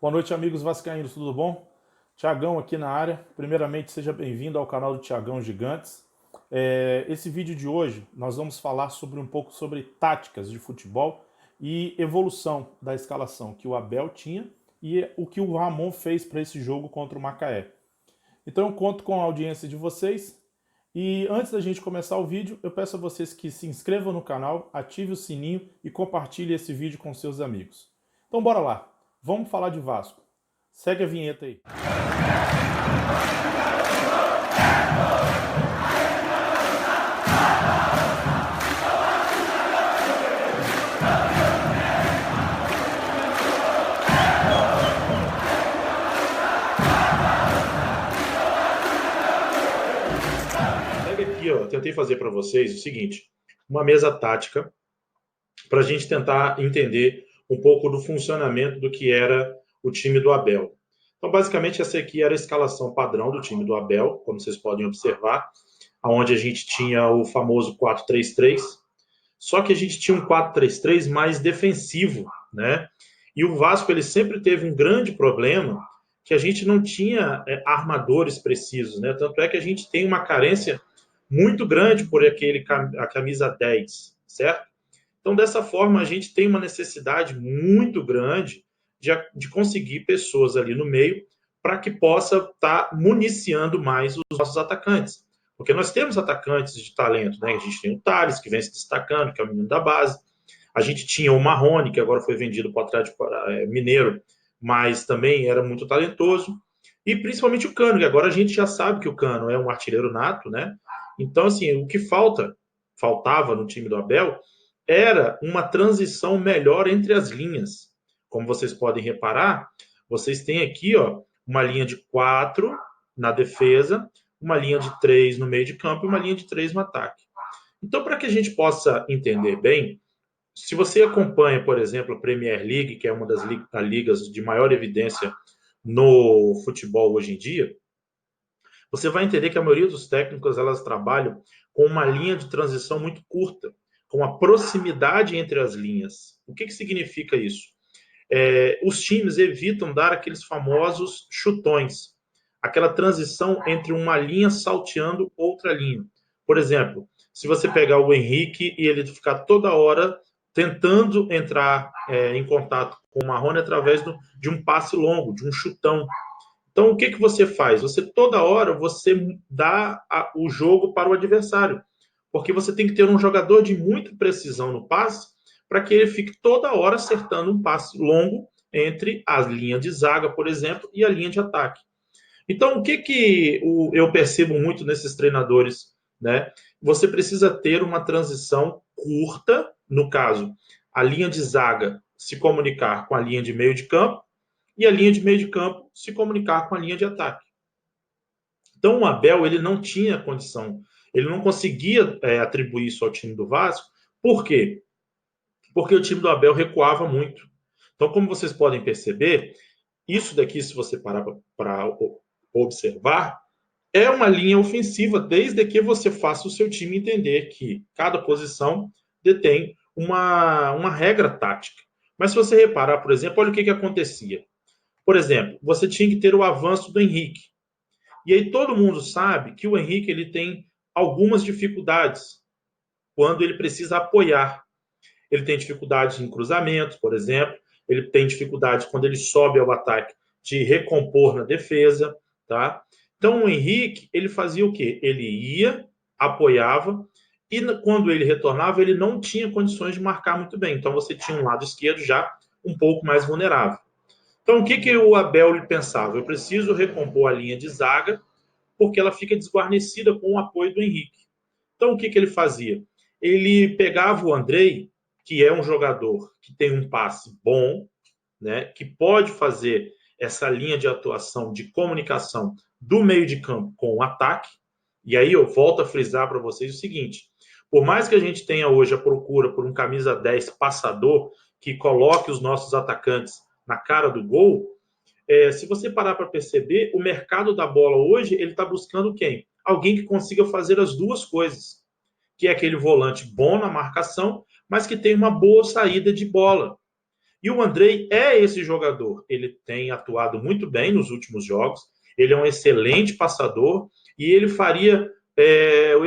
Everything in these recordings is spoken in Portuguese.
Boa noite, amigos vascaínos, tudo bom? Tiagão aqui na área. Primeiramente, seja bem-vindo ao canal do Tiagão Gigantes. Esse vídeo de hoje, nós vamos falar sobre um pouco sobre táticas de futebol e evolução da escalação que o Abel tinha e o que o Ramon fez para esse jogo contra o Macaé. Então, eu conto com a audiência de vocês. E antes da gente começar o vídeo, eu peço a vocês que se inscrevam no canal, ative o sininho e compartilhe esse vídeo com seus amigos. Então, bora lá. Vamos falar de Vasco. Segue a vinheta aí. Pega aqui, ó, tentei fazer para vocês o seguinte, uma mesa tática para a gente tentar entender um pouco do funcionamento do que era o time do Abel. Então, basicamente, essa aqui era a escalação padrão do time do Abel, como vocês podem observar, onde a gente tinha o famoso 4-3-3, só que a gente tinha um 4-3-3 mais defensivo, né? E o Vasco ele sempre teve um grande problema que a gente não tinha armadores precisos, né? Tanto é que a gente tem uma carência muito grande por a camisa 10, certo? Então, dessa forma, a gente tem uma necessidade muito grande de conseguir pessoas ali no meio para que possa estar municiando mais os nossos atacantes. Porque nós temos atacantes de talento, né? A gente tem o Thales, que vem se destacando, que é o menino da base. A gente tinha o Marrone, que agora foi vendido para o Atlético Mineiro, mas também era muito talentoso. E principalmente o Cano, que agora a gente já sabe que o Cano é um artilheiro nato, né? Então, assim, o que faltava no time do Abel, era uma transição melhor entre as linhas. Como vocês podem reparar, vocês têm aqui, ó, uma linha de 4 na defesa, uma linha de 3 no meio de campo e uma linha de 3 no ataque. Então, para que a gente possa entender bem, se você acompanha, por exemplo, a Premier League, que é uma das ligas de maior evidência no futebol hoje em dia, você vai entender que a maioria dos técnicos elas trabalham com uma linha de transição muito curta, com a proximidade entre as linhas. O que significa isso? Os times evitam dar aqueles famosos chutões, aquela transição entre uma linha salteando outra linha. Por exemplo, se você pegar o Henrique e ele ficar toda hora tentando entrar em contato com o Marrone através de um passe longo, de um chutão. Então, o que você faz? Você, toda hora, você dá o jogo para o adversário, porque você tem que ter um jogador de muita precisão no passe para que ele fique toda hora acertando um passe longo entre a linha de zaga, por exemplo, e a linha de ataque. Então, o que eu percebo muito nesses treinadores, né? Você precisa ter uma transição curta, no caso, a linha de zaga se comunicar com a linha de meio de campo e a linha de meio de campo se comunicar com a linha de ataque. Então, o Abel ele não tinha condição, ele não conseguia atribuir isso ao time do Vasco. Por quê? Porque o time do Abel recuava muito. Então, como vocês podem perceber, isso daqui, se você parar para observar, é uma linha ofensiva, desde que você faça o seu time entender que cada posição detém uma regra tática. Mas se você reparar, por exemplo, olha o que acontecia. Por exemplo, você tinha que ter o avanço do Henrique. E aí todo mundo sabe que o Henrique ele tem algumas dificuldades quando ele precisa apoiar. Ele tem dificuldade em cruzamentos, por exemplo. Ele tem dificuldade quando ele sobe ao ataque de recompor na defesa, tá? Então o Henrique, ele fazia o quê? Ele ia, apoiava e quando ele retornava, ele não tinha condições de marcar muito bem. Então você tinha um lado esquerdo já um pouco mais vulnerável. Então, o que o Abel pensava? Eu preciso recompor a linha de zaga, porque ela fica desguarnecida com o apoio do Henrique. Então, o que ele fazia? Ele pegava o Andrei, que é um jogador que tem um passe bom, né, que pode fazer essa linha de atuação, de comunicação do meio de campo com o ataque. E aí eu volto a frisar para vocês o seguinte: por mais que a gente tenha hoje a procura por um camisa 10 passador, que coloque os nossos atacantes na cara do gol, se você parar para perceber, o mercado da bola hoje, ele está buscando quem? Alguém que consiga fazer as duas coisas, que é aquele volante bom na marcação, mas que tem uma boa saída de bola. E o Andrei é esse jogador. Ele tem atuado muito bem nos últimos jogos, ele é um excelente passador e ele faria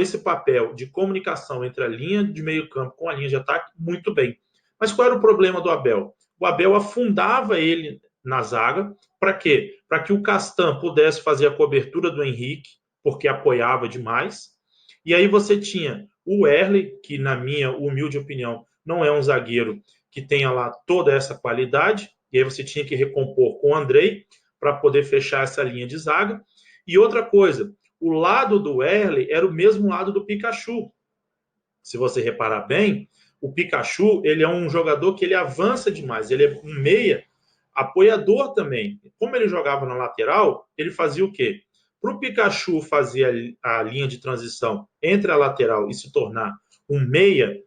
esse papel de comunicação entre a linha de meio campo com a linha de ataque muito bem. Mas qual era o problema do Abel? O Abel afundava ele na zaga, para quê? Para que o Castan pudesse fazer a cobertura do Henrique, porque apoiava demais. E aí você tinha o Wesley, que na minha humilde opinião não é um zagueiro que tenha lá toda essa qualidade, e aí você tinha que recompor com o Andrei para poder fechar essa linha de zaga. E outra coisa, o lado do Wesley era o mesmo lado do Pikachu. Se você reparar bem, o Pikachu, ele é um jogador que ele avança demais, ele é um meia apoiador também. Como ele jogava na lateral, ele fazia o quê? Para o Pikachu fazer a linha de transição entre a lateral e se tornar um meia,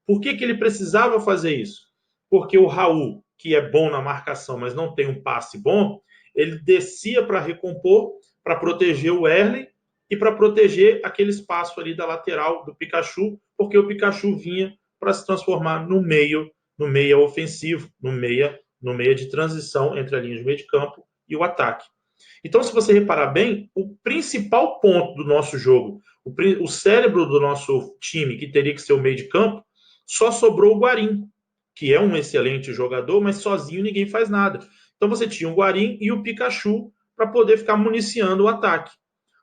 por que ele precisava fazer isso? Porque o Raul, que é bom na marcação, mas não tem um passe bom, ele descia para recompor, para proteger o Wesley e para proteger aquele espaço ali da lateral do Pikachu, porque o Pikachu vinha para se transformar no meia ofensivo, no meia de transição entre a linha de meio de campo e o ataque. Então, se você reparar bem, o principal ponto do nosso jogo, o cérebro do nosso time, que teria que ser o meio de campo, só sobrou o Guarim, que é um excelente jogador, mas sozinho ninguém faz nada. Então você tinha o Guarim e o Pikachu para poder ficar municiando o ataque.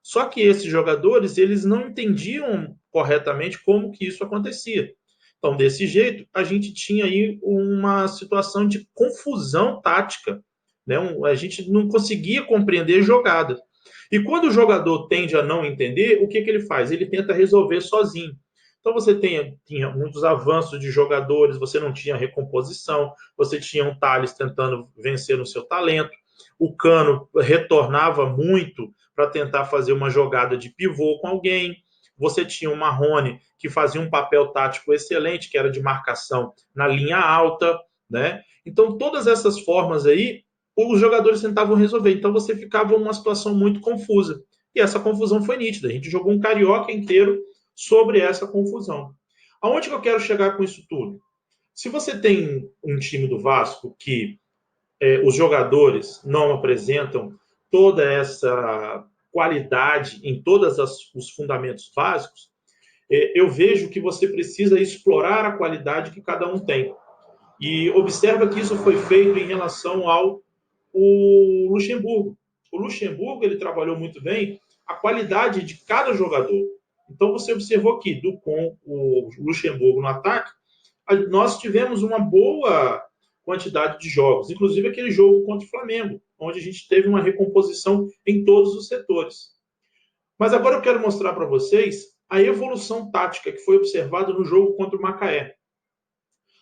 Só que esses jogadores, eles não entendiam corretamente como que isso acontecia. Então, desse jeito, a gente tinha aí uma situação de confusão tática, né? A gente não conseguia compreender jogada. E quando o jogador tende a não entender, o que ele faz? Ele tenta resolver sozinho. Então você tinha muitos avanços de jogadores, você não tinha recomposição, você tinha um Thales tentando vencer no seu talento, o Cano retornava muito para tentar fazer uma jogada de pivô com alguém, você tinha o Marrone que fazia um papel tático excelente, que era de marcação na linha alta, né? Então todas essas formas aí, os jogadores tentavam resolver, então você ficava numa situação muito confusa. E essa confusão foi nítida, a gente jogou um carioca inteiro sobre essa confusão. Aonde que eu quero chegar com isso tudo? Se você tem um time do Vasco que os jogadores não apresentam toda essa qualidade em todos os fundamentos básicos, eu vejo que você precisa explorar a qualidade que cada um tem. E observa que isso foi feito em relação ao Luxemburgo. O Luxemburgo ele trabalhou muito bem a qualidade de cada jogador. Então você observou que com o Luxemburgo no ataque, nós tivemos uma boa quantidade de jogos, inclusive aquele jogo contra o Flamengo, onde a gente teve uma recomposição em todos os setores. Mas agora eu quero mostrar para vocês a evolução tática que foi observada no jogo contra o Macaé.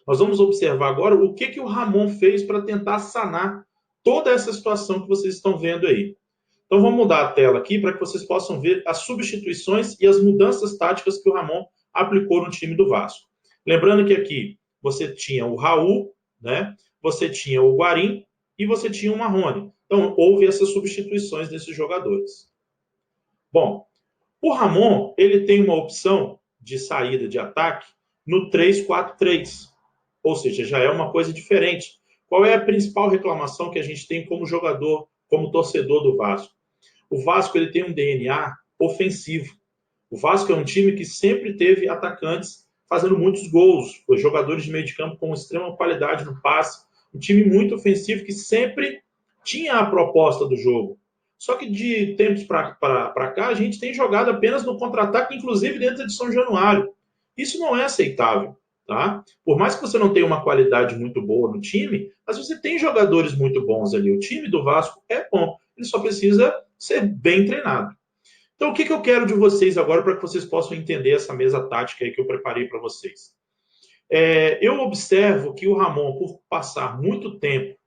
Nós vamos observar agora o que o Ramon fez para tentar sanar toda essa situação que vocês estão vendo aí. Então vamos mudar a tela aqui para que vocês possam ver as substituições e as mudanças táticas que o Ramon aplicou no time do Vasco. Lembrando que aqui você tinha o Raul, né? Você tinha o Guarim e você tinha o Marrone. Então houve essas substituições desses jogadores. Bom, o Ramon ele tem uma opção de saída de ataque no 3-4-3. Ou seja, já é uma coisa diferente. Qual é a principal reclamação que a gente tem como jogador, como torcedor do Vasco? O Vasco ele tem um DNA ofensivo. O Vasco é um time que sempre teve atacantes fazendo muitos gols, os jogadores de meio de campo com extrema qualidade no passe, um time muito ofensivo que sempre tinha a proposta do jogo. Só que de tempos para cá, a gente tem jogado apenas no contra-ataque, inclusive dentro de São Januário. Isso não é aceitável. Tá? Por mais que você não tenha uma qualidade muito boa no time, mas você tem jogadores muito bons ali. O time do Vasco é bom, ele só precisa ser bem treinado. Então, o que eu quero de vocês agora para que vocês possam entender essa mesa tática aí que eu preparei para vocês? Eu observo que o Ramon, por passar muito tempo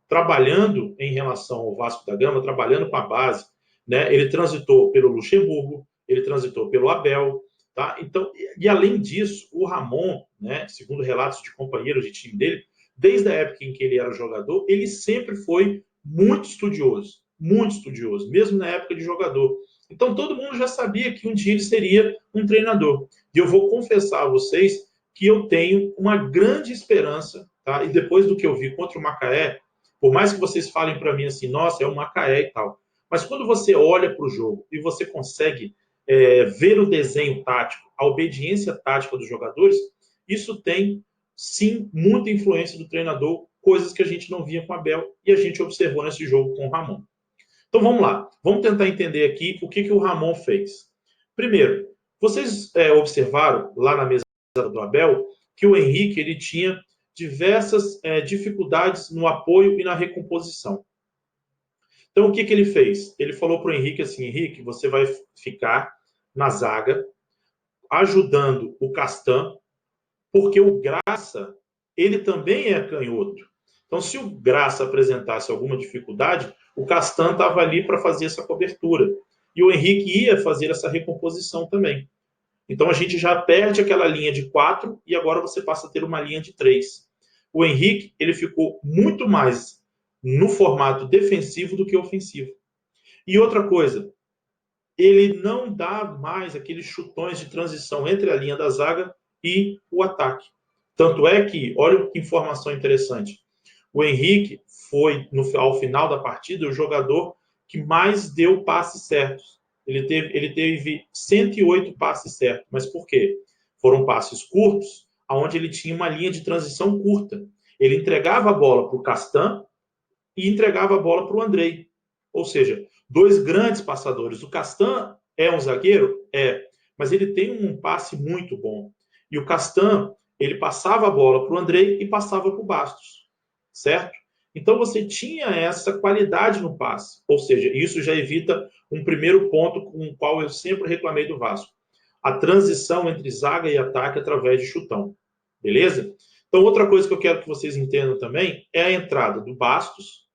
trabalhando em relação ao Vasco da Gama, trabalhando com a base, né? Ele transitou pelo Luxemburgo, ele transitou pelo Abel, tá? Então, e além disso, o Ramon, né, segundo relatos de companheiros de time dele, desde a época em que ele era jogador, ele sempre foi muito estudioso, mesmo na época de jogador. Então, todo mundo já sabia que um dia ele seria um treinador. E eu vou confessar a vocês que eu tenho uma grande esperança tá? E depois do que eu vi contra o Macaé, por mais que vocês falem para mim assim, nossa, é o Macaé e tal, mas quando você olha para o jogo e você consegue ver o desenho tático, a obediência tática dos jogadores, isso tem, sim, muita influência do treinador, coisas que a gente não via com o Abel e a gente observou nesse jogo com o Ramon. Então vamos lá, vamos tentar entender aqui o que o Ramon fez. Primeiro, vocês observaram lá na mesa do Abel que o Henrique ele tinha diversas dificuldades no apoio e na recomposição. Então o que ele fez? Ele falou para o Henrique assim, Henrique, você vai ficar na zaga ajudando o Castan, porque o Graça ele também é canhoto. Então, se o Graça apresentasse alguma dificuldade, o Castan estava ali para fazer essa cobertura. E o Henrique ia fazer essa recomposição também. Então, a gente já perde aquela linha de 4 e agora você passa a ter uma linha de 3. O Henrique ele ficou muito mais no formato defensivo do que ofensivo. E outra coisa, ele não dá mais aqueles chutões de transição entre a linha da zaga e o ataque. Tanto é que, olha que informação interessante, o Henrique foi, ao final da partida, o jogador que mais deu passes certos. Ele teve 108 passes certos. Mas por quê? Foram passes curtos, onde ele tinha uma linha de transição curta. Ele entregava a bola para o Castan e entregava a bola para o Andrei. Ou seja, dois grandes passadores. O Castan é um zagueiro? É. Mas ele tem um passe muito bom. E o Castan, ele passava a bola para o Andrei e passava para o Bastos. Certo? Então você tinha essa qualidade no passe. Ou seja, isso já evita um primeiro ponto com o qual eu sempre reclamei do Vasco. A transição entre zaga e ataque através de chutão. Beleza? Então outra coisa que eu quero que vocês entendam também é a entrada do Bastos,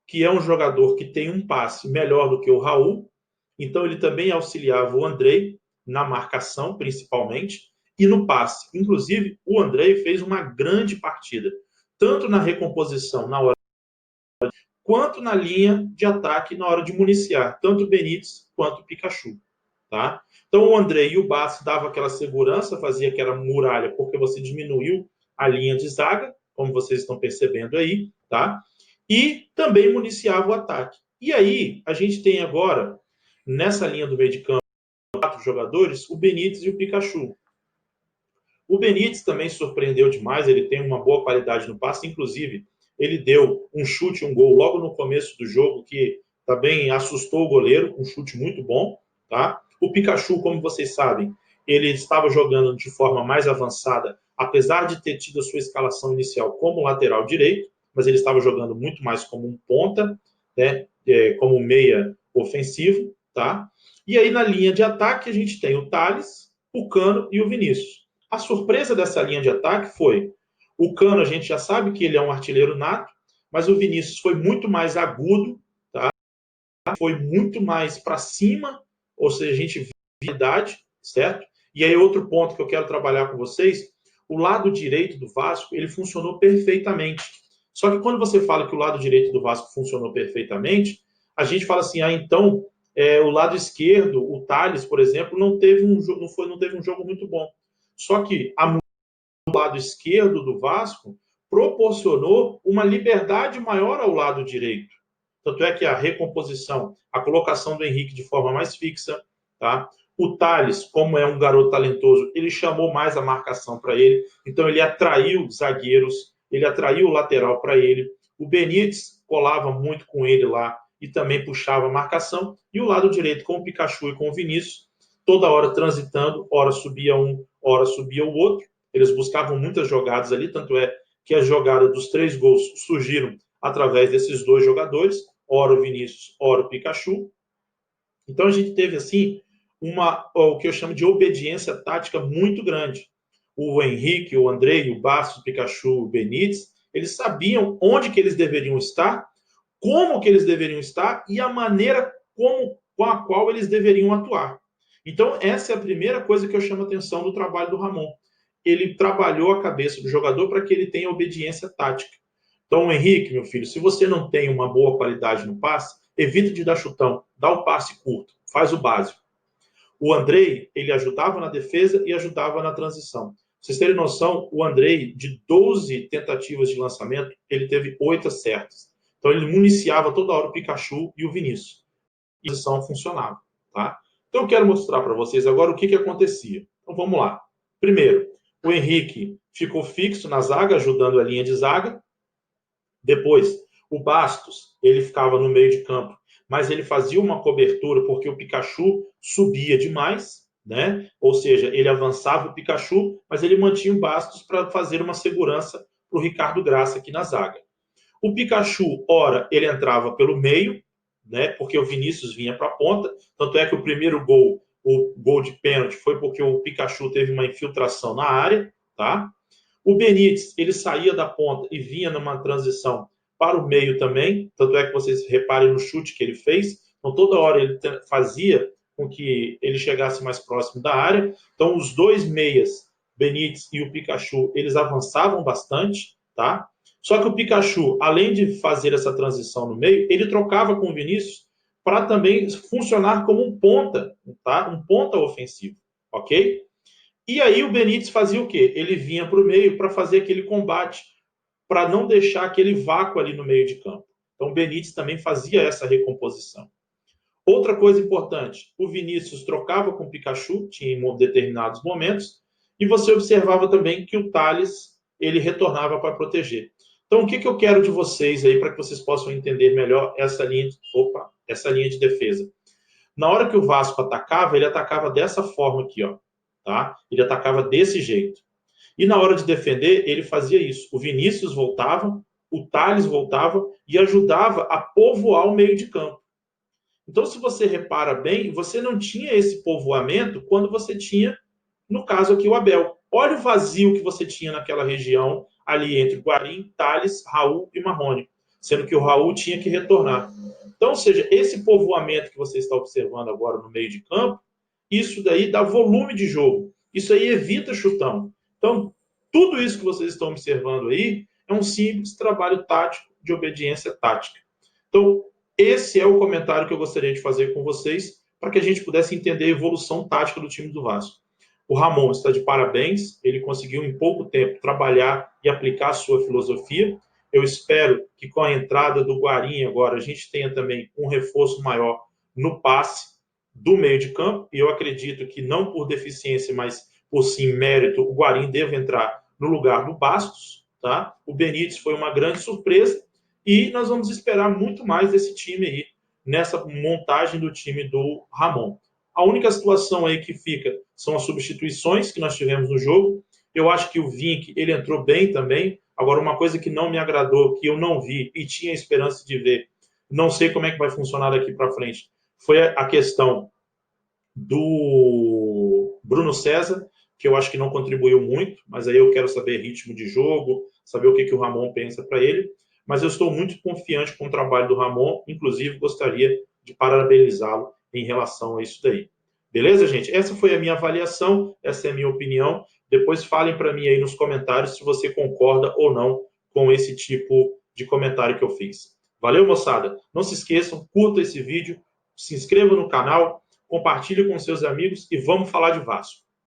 que é um jogador que tem um passe melhor do que o Raul. Então ele também auxiliava o Andrei na marcação, principalmente, e no passe. Inclusive, o Andrei fez uma grande partida, tanto na recomposição na hora quanto na linha de ataque na hora de municiar, tanto o Benítez quanto o Pikachu. Tá? Então o André e o Bastos davam aquela segurança, fazia aquela muralha, porque você diminuiu a linha de zaga, como vocês estão percebendo aí, tá? E também municiava o ataque. E aí, a gente tem agora, nessa linha do meio de campo, 4 jogadores, o Benítez e o Pikachu. O Benítez também surpreendeu demais, ele tem uma boa qualidade no passe, inclusive ele deu um chute, um gol logo no começo do jogo, que também assustou o goleiro, um chute muito bom, tá? O Pikachu, como vocês sabem, ele estava jogando de forma mais avançada, apesar de ter tido a sua escalação inicial como lateral direito, mas ele estava jogando muito mais como um ponta, né? Como meia ofensivo, tá? E aí na linha de ataque a gente tem o Thales, o Cano e o Vinícius. A surpresa dessa linha de ataque foi o Cano, a gente já sabe que ele é um artilheiro nato, mas o Vinícius foi muito mais agudo, tá? Foi muito mais para cima, ou seja, a gente viu a idade, certo? E aí outro ponto que eu quero trabalhar com vocês, o lado direito do Vasco, ele funcionou perfeitamente. Só que quando você fala que o lado direito do Vasco funcionou perfeitamente, a gente fala assim, então o lado esquerdo, o Thales, por exemplo, não teve um jogo muito bom. Só que do lado esquerdo do Vasco proporcionou uma liberdade maior ao lado direito. Tanto é que a recomposição, a colocação do Henrique de forma mais fixa, tá? O Thales, como é um garoto talentoso, ele chamou mais a marcação para ele, então ele atraiu zagueiros, ele atraiu o lateral para ele. O Benítez colava muito com ele lá e também puxava a marcação. E o lado direito com o Pikachu e com o Vinícius, toda hora transitando, hora subia um, hora subia o outro. Eles buscavam muitas jogadas ali, tanto é que a jogada dos 3 gols surgiram através desses 2 jogadores, ora o Vinícius, ora o Pikachu. Então a gente teve assim o que eu chamo de obediência tática muito grande. O Henrique, o Andrei, o Bastos, o Pikachu, o Benítez, eles sabiam onde que eles deveriam estar, como que eles deveriam estar e a maneira com a qual eles deveriam atuar. Então essa é a primeira coisa que eu chamo a atenção do trabalho do Ramon. Ele trabalhou a cabeça do jogador para que ele tenha obediência tática. Então, Henrique, meu filho, se você não tem uma boa qualidade no passe, evita de dar chutão, dá o passe curto, faz o básico. O Andrei, ele ajudava na defesa e ajudava na transição. vocês terem noção, o Andrei, de 12 tentativas de lançamento, ele teve 8 acertos. Então ele municiava toda hora o Pikachu e o Vinícius. E a posição funcionava, tá? Então eu quero mostrar para vocês agora o que acontecia. Então vamos lá. Primeiro, o Henrique ficou fixo na zaga, ajudando a linha de zaga. Depois, o Bastos, ele ficava no meio de campo, mas ele fazia uma cobertura porque o Pikachu subia demais, né? Ou seja, ele avançava o Pikachu, mas ele mantinha o Bastos para fazer uma segurança para o Ricardo Graça aqui na zaga. O Pikachu, ora, ele entrava pelo meio, né? Porque o Vinícius vinha para a ponta. Tanto é que o primeiro gol, o gol de pênalti, foi porque o Pikachu teve uma infiltração na área, tá? O Benítez, ele saía da ponta e vinha numa transição para o meio também, tanto é que vocês reparem no chute que ele fez, então toda hora ele fazia com que ele chegasse mais próximo da área, então os dois meias, Benítez e o Pikachu, eles avançavam bastante, tá? Só que o Pikachu, além de fazer essa transição no meio, ele trocava com o Vinícius para também funcionar como um ponta, tá? Um ponta ofensivo, ok? E aí o Benítez fazia o quê? Ele vinha para o meio para fazer aquele combate, para não deixar aquele vácuo ali no meio de campo. Então o Benítez também fazia essa recomposição. Outra coisa importante, o Vinícius trocava com o Pikachu, tinha em determinados momentos, e você observava também que o Thales, ele retornava para proteger. Então o que eu quero de vocês aí, para que vocês possam entender melhor essa linha de defesa? Na hora que o Vasco atacava, ele atacava dessa forma aqui, ó. Tá? Ele atacava desse jeito. E na hora de defender, ele fazia isso. O Vinícius voltava, o Thales voltava e ajudava a povoar o meio de campo. Então, se você repara bem, você não tinha esse povoamento quando você tinha, no caso aqui, o Abel. Olha o vazio que você tinha naquela região, ali entre Guarim, Thales, Raul e Marrone. Sendo que o Raul tinha que retornar. Então, ou seja, esse povoamento que você está observando agora no meio de campo, isso daí dá volume de jogo. Isso aí evita chutão. Então, tudo isso que vocês estão observando aí é um simples trabalho tático de obediência tática. Então, esse é o comentário que eu gostaria de fazer com vocês para que a gente pudesse entender a evolução tática do time do Vasco. O Ramon está de parabéns, ele conseguiu em pouco tempo trabalhar e aplicar a sua filosofia. Eu espero que com a entrada do Guarim agora a gente tenha também um reforço maior no passe do meio de campo, e eu acredito que não por deficiência, mas por sim mérito, o Guarim deve entrar no lugar do Bastos, tá? O Benítez foi uma grande surpresa, e nós vamos esperar muito mais desse time aí, nessa montagem do time do Ramon. A única situação aí que fica são as substituições que nós tivemos no jogo. Eu acho que o Vink, ele entrou bem também. Agora, uma coisa que não me agradou, que eu não vi e tinha esperança de ver, não sei como é que vai funcionar daqui para frente, foi a questão do Bruno César, que eu acho que não contribuiu muito, mas aí eu quero saber ritmo de jogo, saber o que o Ramon pensa para ele. Mas eu estou muito confiante com o trabalho do Ramon, inclusive gostaria de parabenizá-lo em relação a isso daí. Beleza, gente? Essa foi a minha avaliação, essa é a minha opinião. Depois falem para mim aí nos comentários se você concorda ou não com esse tipo de comentário que eu fiz. Valeu, moçada? Não se esqueçam, curta esse vídeo, se inscreva no canal, compartilhe com seus amigos e vamos falar de Vasco.